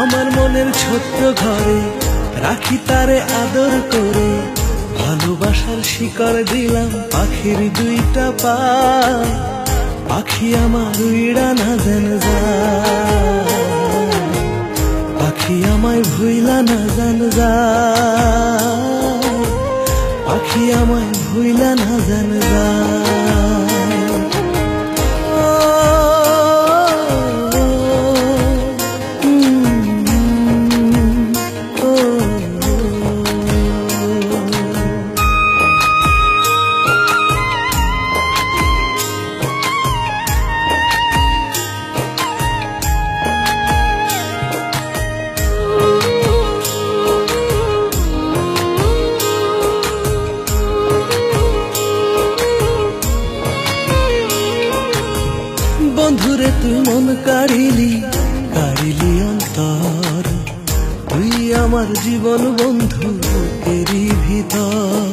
আমার মনের ছোট্ট ঘরে রাখি তারে আদর করে, ভালোবাসার শিকড় দিলাম পাখির দুইটা পায়। পাখি আমার উইড়া না যেন যায়, পাখি আমায় ভুইলা না যেন যায়, পাখি আমায় ভুইলা না যেন যায়। বন্ধুরে তুই মন কাড়িলি কাড়িলি অন্তর, তুই আমার জীবন বন্ধু এরই ভিতর।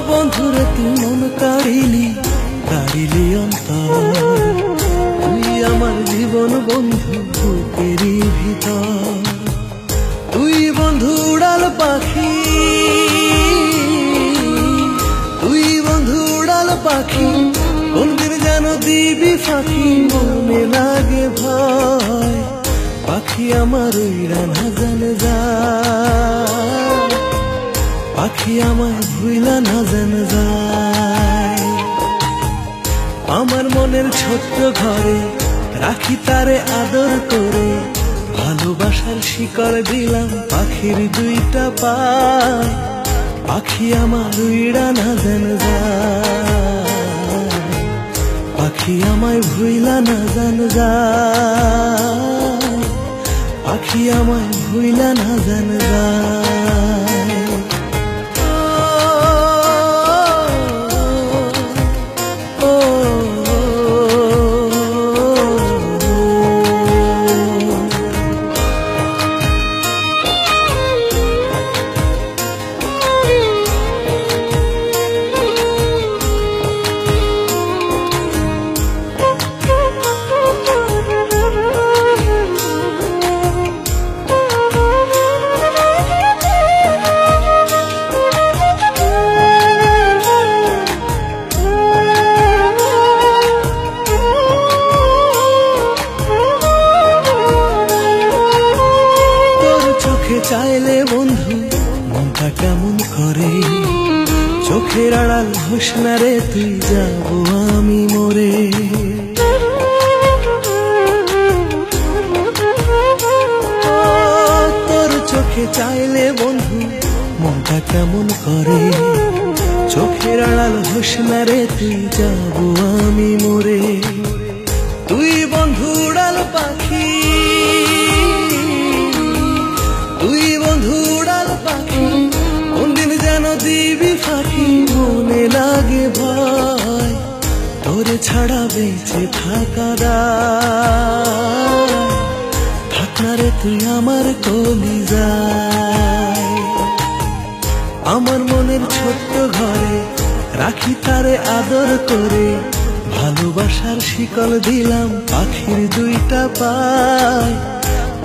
বন্ধুরে তুই মন কাড়িলি কাড়িলি অন্তর, তুই আমার জীবন বন্ধু এরই ভিতর। তুই বন্ধু উড়াল পাখি, পাখি কোনদিন যেন দিবি ফাঁকি, মনে লাগে ভয়। পাখি আমার উইড়া না যেন যায়, পাখি আমায় ভুইলা না যেন যায়। আমার মনের ছোট্ট ঘরে রাখি তারে আদর করে, ভালোবাসার শিকড় দিলাম পাখির দুইটা পায়। পাখি আমার উইড়া না যেন যায়, পাখি আমায় ভুইলা না যেন যায়, পাখি আমায় ভুইলা না যেন যায়। চাইলে বন্ধু মনটা কেমন করে, চোখের আড়াল হোস না রে তুই, যাবো আমি মরে। তোর চোখে চাইলে বন্ধু মনটা কেমন করে, চোখের আড়াল হোস না রে তুই, যাবো আমি মরে। তুই বন্ধু উড়াল পাখি, তুই বন্ধু উড়াল পাখি কোনদিন যেন দিবি ফাঁকি, মনে লাগে ভয়। তোরে ছাড়া বেঁচে থাকা দায়, থাক না রে তুই আমার কলিজায়। আমার মনের ছোট্ট ঘরে রাখি তারে আদর করে, ভালোবাসার শিকল দিলাম পাখির দুইটা পায়।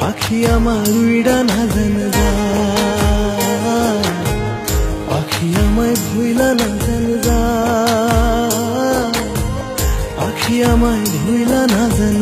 পাখি আমার উইড়া না যেন যায়, পাখি আমায় ভুইলা না যেন যায়, পাখি আমায় ভুইলা না যেন